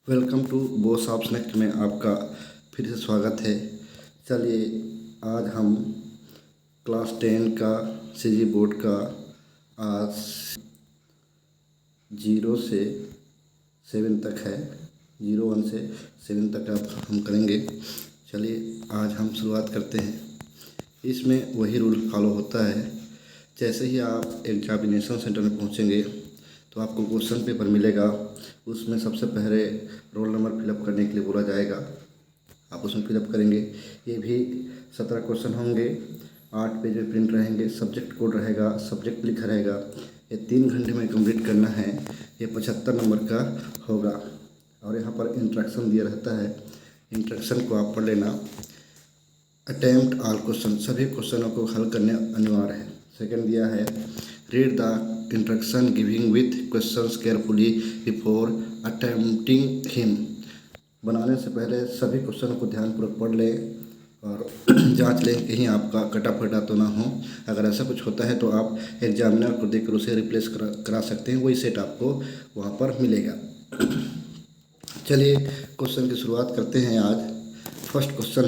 Welcome to boss ops next में आपका फिर से स्वागत है। चलिए आज हम क्लास 10 का सीजी बोर्ड का आज 0 से 7 तक है। 01 से 7 तक अब हम करेंगे। चलिए आज हम शुरुआत करते हैं। इसमें वही रूल फॉलो होता है। जैसे ही आप एग्जामिनेशन सेंटर में पहुंचेंगे तो आपको क्वेश्चन पेपर मिलेगा। उसमें सबसे पहले रोल नंबर फिलअप करने के लिए बोला जाएगा। आप उसमें फिलअप करेंगे। ये भी 17 क्वेश्चन होंगे, 8 पेज में प्रिंट रहेंगे, सब्जेक्ट कोड रहेगा, सब्जेक्ट लिखा रहेगा। ये 3 घंटे में कंप्लीट करना है। ये 75 नंबर का होगा। और यहाँ पर इंस्ट्रक्शन दिया रहता है। इंस्ट्रक्शन को आप पढ़ लेना। अटेम्प्ट ऑल क्वेश्चन, सभी क्वेश्चनों को हल करने अनिवार्य है। सेकंड दिया है read the instruction giving with questions carefully before attempting him. बनाने से पहले सभी क्वेश्चन को ध्यानपूर्वक पढ़ लें और जांच लें कहीं आपका कटा फटा तो ना हो। अगर ऐसा कुछ होता है तो आप एग्जामिनर को देकर उसे रिप्लेस करा सकते हैं। वही सेट आपको वहाँ पर मिलेगा। चलिए क्वेश्चन की शुरुआत करते हैं। आज फर्स्ट क्वेश्चन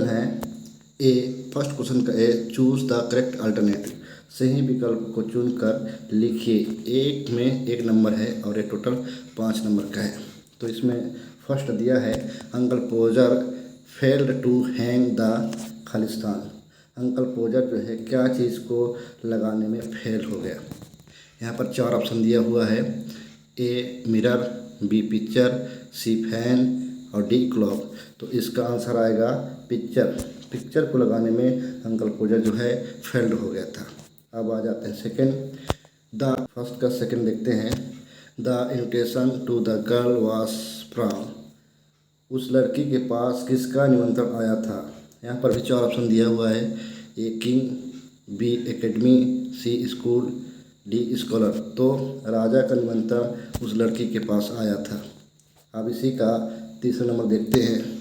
है ए। फर्स्ट क्वेश्चन का ए, चूज द करेक्ट अल्टरनेटिव। सही विकल्प को चुनकर लिखिए। एक में 1 नंबर है और ये टोटल 5 नंबर का है। तो इसमें फर्स्ट दिया है uncle Podger failed to hang the Khalistan. Uncle Podger जो है क्या चीज़ को लगाने में फेल हो गया। यहाँ पर 4 ऑप्शन दिया हुआ है। A mirror, B picture, C fan और डी क्लॉक। तो इसका आंसर आएगा पिक्चर को लगाने में अंकल पोजर जो है फेल्ड हो गया था। अब आ जाते हैं सेकंड। द फर्स्ट का सेकंड देखते हैं। The invitation to the girl was from. उस लड़की के पास किसका निमंत्रण आया था। यहाँ पर भी 4 ऑप्शन दिया हुआ है। A king, B academy, C school, D scholar. तो राजा का निमंत्रण उस लड़की के पास आया था। अब इसी का तीसरा नंबर देखते हैं।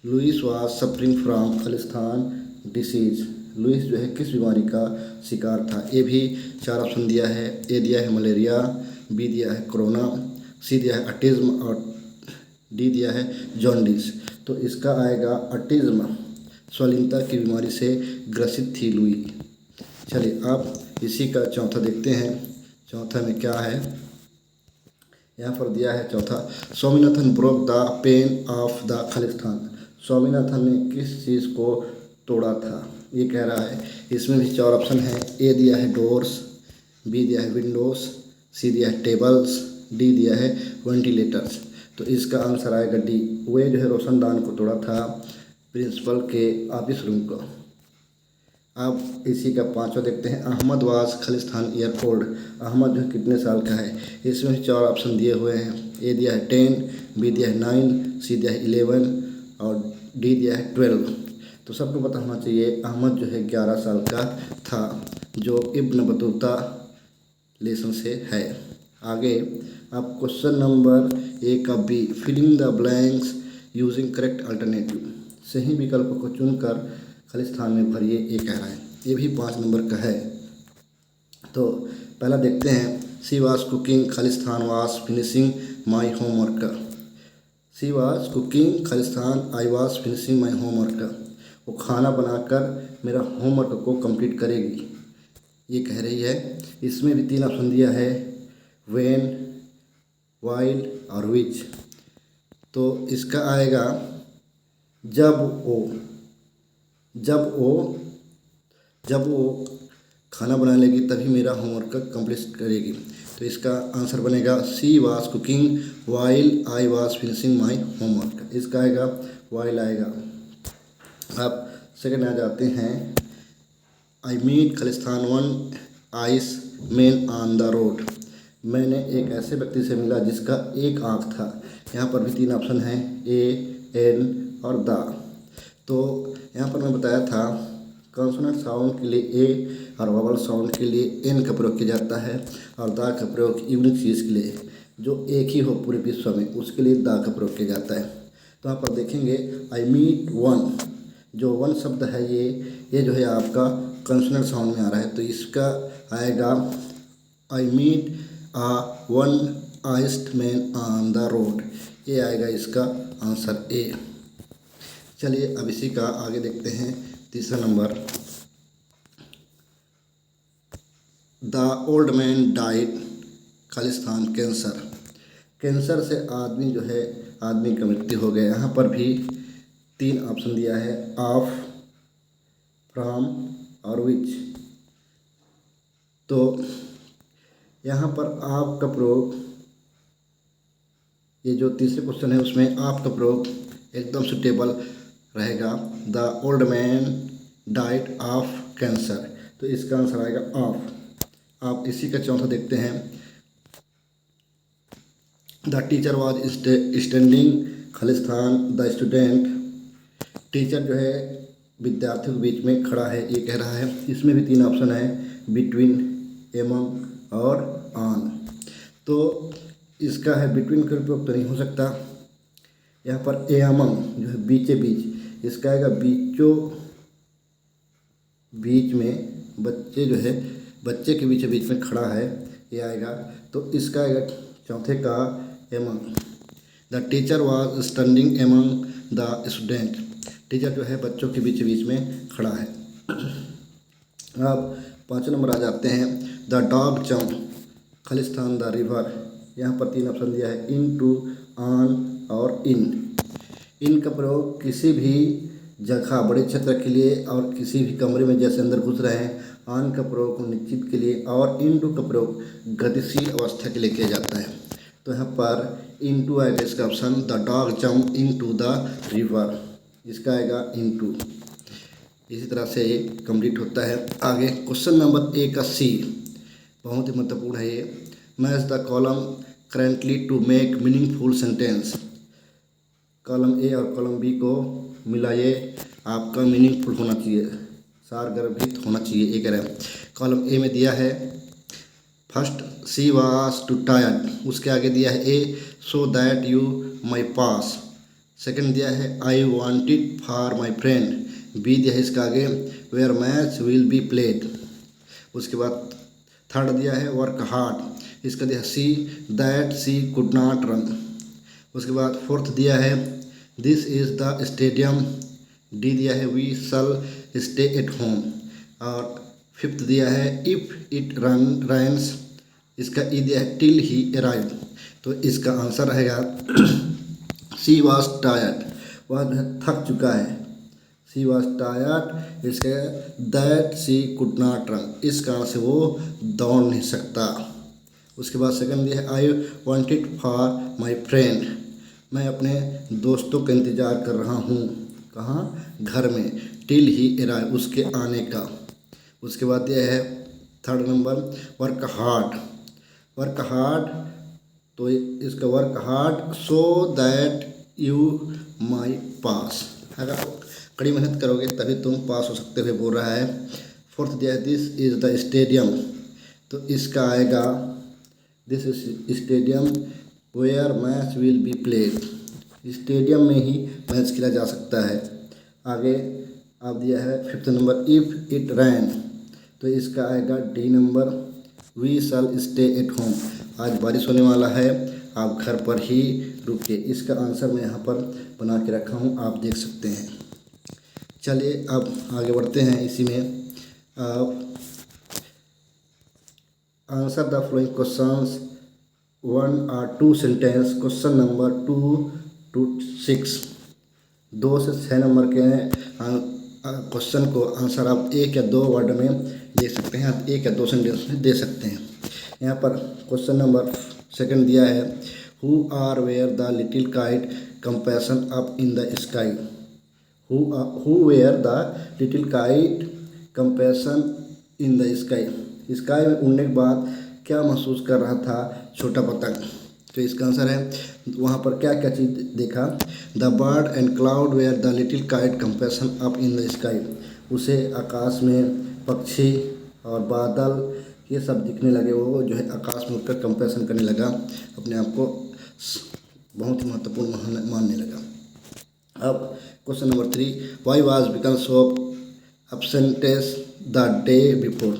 लुइस वाज सफरिंग फ्रॉम खालिस्तान डिसीज। लुइस जो है किस बीमारी का शिकार था। ये भी 4 ऑप्शन दिया है। ए दिया है मलेरिया, बी दिया है कोरोना, सी दिया है अटिज्म और डी दिया है जॉन्डिस। तो इसका आएगा अटिज्म। श्वालिनता की बीमारी से ग्रसित थी लुई। चलिए अब इसी का चौथा देखते हैं। चौथा में क्या है। यहाँ पर दिया है चौथा, Swaminathan broke the pain of the Khalistan. Swaminathan ने किस चीज़ को तोड़ा था ये कह रहा है। इसमें भी 4 ऑप्शन है। ए दिया है डोर्स, बी दिया है विंडोज़, सी दिया है टेबल्स, डी दिया है वेंटिलेटर्स। तो इसका आंसर आएगा डी। वे जो है रोशनदान को तोड़ा था, प्रिंसिपल के ऑफिस रूम को। अब इसी का 5वां देखते हैं। अहमद वाज खालिस्तान ईयर ओल्ड। अहमद जो कितने साल का है। इसमें 4 ऑप्शन दिए हुए हैं। ए दिया है 10, बी दिया है 9, सी दिया है 11 और डी दिया है 12। तो सबको पता होना चाहिए अहमद जो है 11 साल का था, जो इब्न बतूता लेसन से है। आगे अब क्वेश्चन नंबर ए का B, filling the blanks using correct alternative. सही विकल्प को चुनकर खालिस्तान में भरिए ये कह रहा है। ये भी 5 नंबर का है। तो पहला देखते हैं। सी was cooking Khalistan was finishing my homework. C was cooking Khalistan I was finishing my homework. वो खाना बनाकर मेरा होमवर्क को कंप्लीट करेगी ये कह रही है। इसमें भी 3 ऑप्शन दिया है, व्हेन, व्हाइल और विच। तो इसका आएगा जब वो खाना बना लेगी तभी मेरा होमवर्क कंप्लीट करेगी। तो इसका आंसर बनेगा C was cooking while I was finishing my homework. इसका आएगा वाइल आएगा। अब सेकंड आ जाते हैं। आई मीट खालिस्तान one ice man on the road. मैंने एक ऐसे व्यक्ति से मिला जिसका एक आँख था। यहाँ पर भी 3 ऑप्शन हैं, ए, एन और द। तो यहाँ पर मैं बताया था कॉन्सोनेंट साउंड के लिए ए और वोवल साउंड के लिए एन का प्रयोग किया जाता है और द का प्रयोग यूनिक चीज़ के लिए जो एक ही हो पूरे विश्व में उसके लिए द का प्रयोग किया जाता है। तो यहाँ पर देखेंगे आई मीट वन, जो वन शब्द है ये जो है आपका कॉन्सोनेंट साउंड में आ रहा है। तो इसका आएगा I meet one iced man on the road. ये आएगा इसका आंसर ए। चलिए अब इसी का आगे देखते हैं तीसरा number. The old man died Khalistan cancer. Cancer से आदमी जो है आदमी का मृत्यु हो गया। यहाँ पर भी 3 ऑप्शन दिया है, ऑफ, फ्रॉम और विच। तो यहाँ पर आप का प्रयोग, ये जो तीसरे क्वेश्चन है उसमें आप का प्रयोग एकदम सुटेबल रहेगा। The old man died of cancer, तो इसका आंसर आएगा ऑफ। आप इसी का चौथा देखते हैं। The teacher was standing Khalistan the student. Teacher जो है विद्यार्थियों के बीच में खड़ा है, ये कह रहा है। इसमें भी 3 ऑप्शन है, बिटवीन, एमंग और ऑन। तो इसका है बिटवीन का उपयोग तो नहीं हो सकता। यहाँ पर एमंग जो है बीचे बीच, इसका आएगा बीचों बीच में, बच्चे जो है बच्चे के बीच बीच में खड़ा है, ये आएगा। तो इसका आएगा चौथे का among. The teacher was standing among the student. Teacher जो है बच्चों के बीच बीच में खड़ा है। अब 5 नंबर आ जाते हैं। The dog jump Khalistan the river. यहाँ पर 3 ऑप्शन दिया है, इन टू, ऑन और इन। इन का प्रयोग किसी भी जगह बड़े क्षेत्र के लिए और किसी भी कमरे में जैसे अंदर घुस रहे हैं। ऑन का प्रयोग निश्चित के लिए और इन टू का प्रयोग गतिशील अवस्था के लिए किया जाता है। तो यहाँ पर इन टू आएगा इसका option. The dog jump in to the river, इसका आएगा इन टू। इसी तरह से ये कंप्लीट होता है। आगे क्वेश्चन नंबर ए का सी बहुत ही महत्वपूर्ण है ये। Match the column currently to make meaningful sentence. Column A और कॉलम बी को मिलाइए, आपका मीनिंगफुल होना चाहिए, सारगर्भित होना चाहिए, ये कह रहे हैं। कॉलम ए में दिया है first she was too tired, उसके आगे दिया है A so that you may pass. Second दिया है I wanted for my friend. B दिया है इसका आगे where match will be played. उसके बाद थर्ड दिया है वर्क हार्ड, इसका दिया C that she could not run. उसके बाद फोर्थ दिया है this is the stadium. D दिया है we shall stay at home. और फिफ्थ दिया है इफ़ इट रैन्स, इसका ई दिया है टिल ही अराइव। तो इसका आंसर रहेगा सी वॉज टायर्ड, वह थक चुका है। सी वॉज टायर्ड, इसके that she could not run, इस कारण से वो दौड़ नहीं सकता। उसके बाद सेकंड दिया है I wanted for my friend, मैं अपने दोस्तों का इंतज़ार कर रहा हूँ। कहाँ? घर में। टिल ही अराइव, उसके आने का। उसके बाद दिया है third number work hard. Work hard, तो इसका work hard so that you may pass, अगर कड़ी मेहनत करोगे तभी तुम पास हो सकते हुए बोल रहा है। फोर्थ दिया है दिस इज़ द स्टेडियम, तो इसका आएगा this is stadium where match will be played, stadium में ही मैच खेला जा सकता है। आगे आप दिया है fifth number if it rain, तो इसका आएगा D number we shall stay at home, आज बारिश होने वाला है, आप घर पर ही रुकिए। इसका आंसर मैं यहाँ पर बना के रखा हूँ, आप देख सकते हैं। चलिए अब आगे बढ़ते हैं। इसी में आंसर द फॉलोइंग क्वेश्चंस 1 और 2 सेंटेंस। क्वेश्चन नंबर 2 to 6, 2 से 6 नंबर के क्वेश्चन को आंसर आप 1 या 2 वर्ड में दे सकते हैं, आप 1 या 2 सेंटेंस में दे सकते हैं। यहाँ पर क्वेश्चन नंबर सेकंड दिया है who are where the little kite compassion up in the sky. Who where the little kite compassion in the sky, sky में उड़ने के बाद क्या महसूस कर रहा था छोटा पतंग। तो इसका आंसर है वहाँ पर क्या क्या चीज़ देखा। The bird and cloud where the little kite compassion up in the sky, उसे आकाश में पक्षी और बादल ये सब दिखने लगे, वो जो है आकाश में उठकर कंपैशन करने लगा, अपने आप को बहुत ही महत्वपूर्ण मानने लगा। अब question number 3 why was Bikan shop absentees the day before.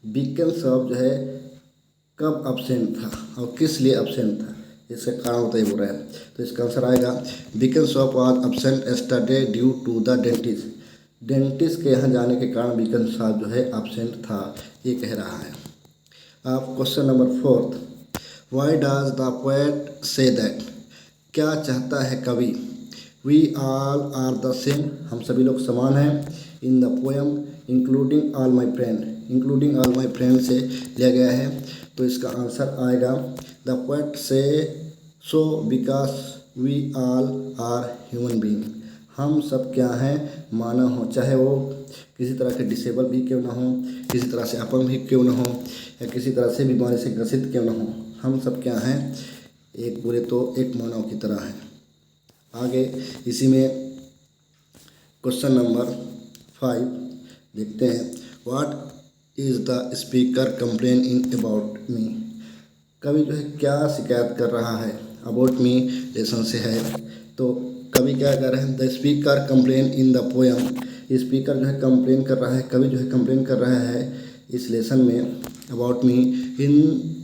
Bikan shop जो है कब अब्सेंट था और किस लिए अब्सेंट था, इसका कारण बताइए बोल रहा है। तो इसका आंसर आएगा Vikan shop was absent yesterday due to the dentist. Dentist के यहाँ जाने के कारण विकन साहब जो है अब्सेंट था, ये कह रहा है। अब question number 4, why does the poet say that. क्या चाहता है कवि। We all are the same, हम सभी लोग समान हैं। In the poem including all my friend, including all my friend से लिया गया है। तो इसका आंसर आएगा the poet say so because we all are human being. हम सब क्या हैं, मानव हो, चाहे वो किसी तरह के डिसेबल भी क्यों ना हो, किसी तरह से अपंग भी क्यों ना हो, या किसी तरह से बीमारी से ग्रसित क्यों ना हो, हम सब क्या हैं, एक बोले तो एक मानव की तरह हैं। आगे इसी में क्वेश्चन नंबर 5 देखते हैं। What is the speaker complain in about me. कवि जो है क्या शिकायत कर रहा है, अबाउट मी लेसन से है। तो कवि क्या कर रहे हैं, the speaker complain in the poem. Speaker जो है कंप्लेन कर रहा है, कवि जो है कंप्लेन कर रहा है इस लेसन में about me in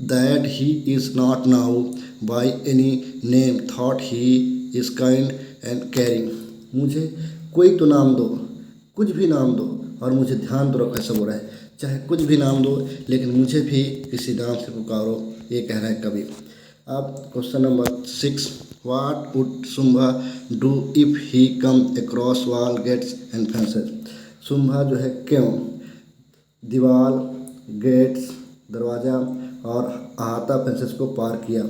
that he is not now by any name thought he is kind and caring. मुझे कोई तो नाम दो, कुछ भी नाम दो और मुझे ध्यान दो, ऐसा बोल रहा है। चाहे कुछ भी नाम दो लेकिन मुझे भी किसी नाम से पुकारो, ये कह रहा है कवि। अब question number 6, what would Shumbha do if he come across wall gates and fences. Shumbha जो है क्यों दीवार, गेट्स दरवाज़ा और अहाता फेंसेस को पार किया।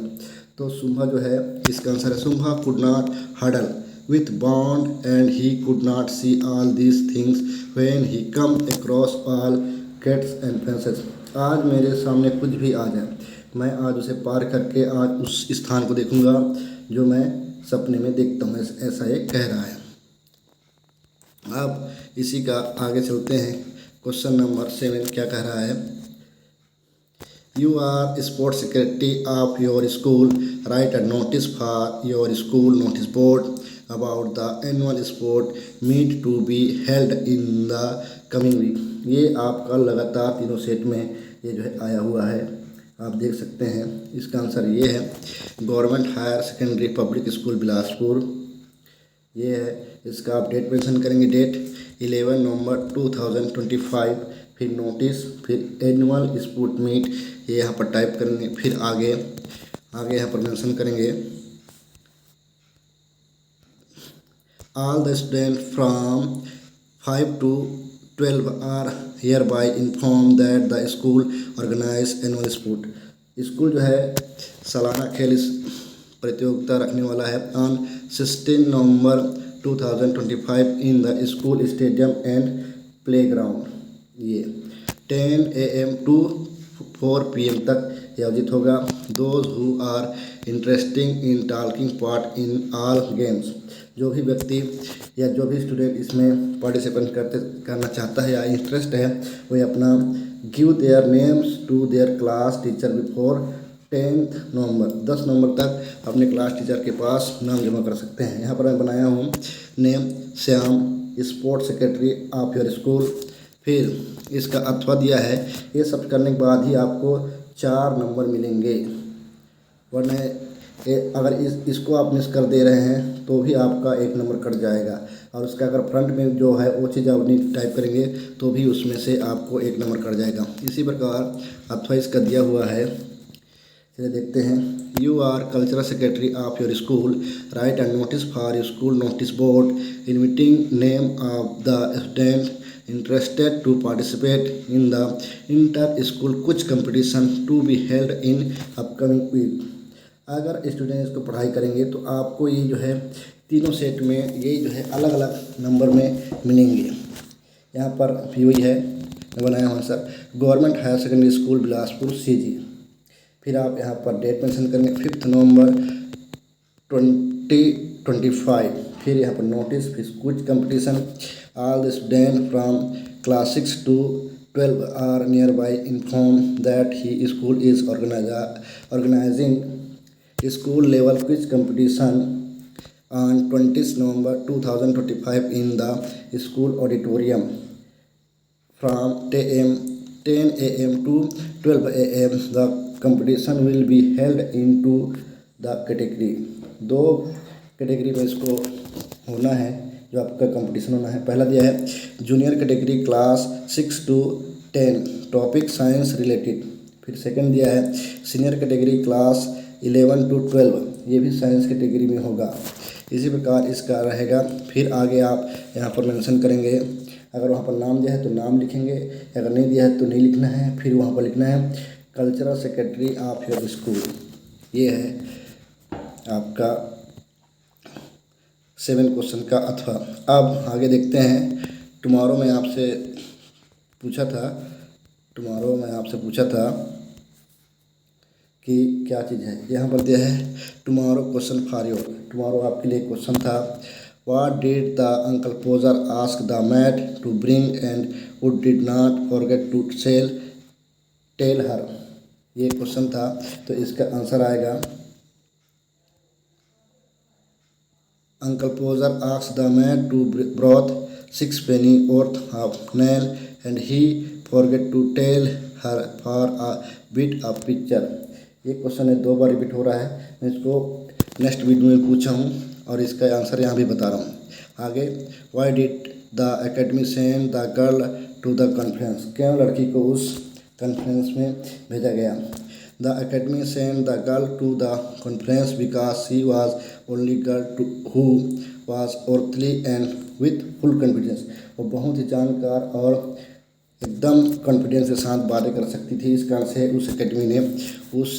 तो शुंभा जो है इसका आंसर है Shumbha could not huddle with bond and he could not see all these things when he come across all gates and fences। आज मेरे सामने कुछ भी आ जाए, मैं आज उसे पार करके आज उस स्थान को देखूंगा जो मैं सपने में देखता हूँ, ऐसा ये कह रहा है। अब इसी का आगे चलते हैं। क्वेश्चन नंबर 7 क्या कह रहा है, You are sports secretary of your school. Write a notice for your school notice board about the annual sport meet to be held in the coming week। ये आपका लगातार तीनों सेट में ये जो है आया हुआ है, आप देख सकते हैं। इसका आंसर ये है government higher secondary public school Bilaspur, ये है। इसका आप डेट मेंशन करेंगे, डेट 11 नवंबर 2025, फिर नोटिस, फिर एनुअल स्पोर्ट मीट, ये यहाँ पर टाइप करेंगे, फिर आगे यहाँ पर मेंशन करेंगे all the student from 5 to 12 are here by inform that the school organise annual sport. School जो है सालाना खेल प्रतियोगिता रखने वाला है on 16 November 2025 in the school stadium and playground. ये 10 AM to 4 PM तक आयोजित होगा। Those who are interesting in taking part in all games. जो भी व्यक्ति या जो भी स्टूडेंट इसमें पार्टिसिपेट करना चाहता है या इंटरेस्ट है, वह अपना give their names to their class teacher before 10 November, 10 नवंबर तक अपने क्लास टीचर के पास नाम जमा कर सकते हैं। यहाँ पर मैं बनाया हूँ name Shyam, sports secretary of your school, फिर इसका अथवा दिया है। ये सब करने के बाद ही आपको 4 नंबर मिलेंगे, वरना अगर इसको आप मिस कर दे रहे हैं तो भी आपका 1 नंबर कट जाएगा, और उसका अगर फ्रंट में जो है वो चीज़ आप नहीं टाइप करेंगे तो भी उसमें से आपको 1 नंबर कट जाएगा। इसी प्रकार अथवा इसका दिया हुआ है, चलिए देखते हैं। You are cultural secretary of your school, write a notice for school notice board inviting name of the student interested to participate in the inter-school कुछ competition to be held in upcoming week। अगर student इसको पढ़ाई करेंगे तो आपको ये जो है तीनों सेट में यही जो है अलग अलग नंबर में मिलेंगे। यहाँ पर भी वही है, मैं बनाया हूँ sir government higher secondary school Bilaspur CG। फिर आप यहाँ पर डेट मेंशन करेंगे 5 नवंबर 2025, फिर यहाँ पर नोटिस, फिर कुछ competition. All the student from class 6 to 12 are near by inform that he school is organising school level quiz competition on 20 November 2025 in the school auditorium from 10 AM to 12 AM। The competition will be held in to the category. 2 category में इसको होना है, जो आपका competition होना है। पहला दिया है junior category class 6 to 10 topic science related. फिर सेकंड दिया है सीनियर कैटेगरी क्लास 11 to 12, ये भी साइंस कैटेगरी में होगा। इसी प्रकार इसका रहेगा। फिर आगे आप यहाँ पर मेंशन करेंगे, अगर वहाँ पर नाम दिया है तो नाम लिखेंगे, अगर नहीं दिया है तो नहीं लिखना है। फिर वहाँ पर लिखना है cultural secretary of your school. ये है आपका 7 क्वेश्चन का अथवा। अब आगे देखते हैं। टुमारो में आपसे पूछा था कि क्या चीज़ है। यहाँ पर दिया है tomorrow question for your. Tomorrow आपके लिए क्वेश्चन था, what did the uncle Podger ask the maid to bring and would did not forget to tell her. ये क्वेश्चन था, तो इसका आंसर आएगा uncle Podger ask the maid to brought 6 penny worth of nail and he forget to tell her for a bit of picture। ये question है, 2 बार repeat हो रहा है। मैं इसको नेक्स्ट वीडियो में पूछा हूँ और इसका आंसर यहाँ भी बता रहा हूँ। आगे why did the academy send the girl to the conference. क्यों लड़की को उस कॉन्फ्रेंस में भेजा गया। The academy send the girl to the conference because she was only girl who was worthy and with full confidence. वो बहुत ही जानकार और एकदम कॉन्फिडेंस के साथ बातें कर सकती थी। इस कारण से उस एकेडमी ने उस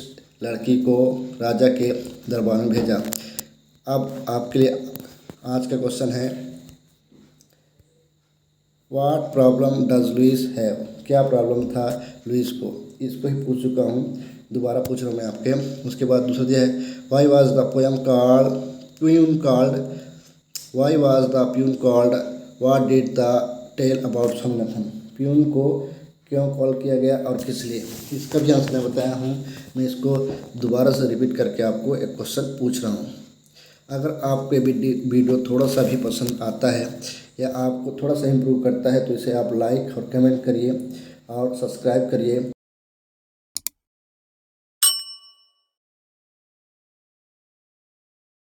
लड़की को राजा के दरबार में भेजा। अब आपके लिए आज का क्वेश्चन है, what problem does Louis have. क्या प्रॉब्लम था लुइस को। इसको ही पूछ चुका हूँ, दोबारा पूछ रहा हूँ मैं आपके। उसके बाद दूसरा दिया है, why was the peon called what did the tell about संगठन। प्यून को क्यों कॉल किया गया और किस लिए, इसका भी आंसर मैं बताया हूँ। मैं इसको दोबारा से रिपीट करके आपको एक क्वेश्चन पूछ रहा हूँ। अगर आपको ये वीडियो थोड़ा सा भी पसंद आता है या आपको थोड़ा सा इम्प्रूव करता है तो इसे आप लाइक और कमेंट करिए और सब्सक्राइब करिए।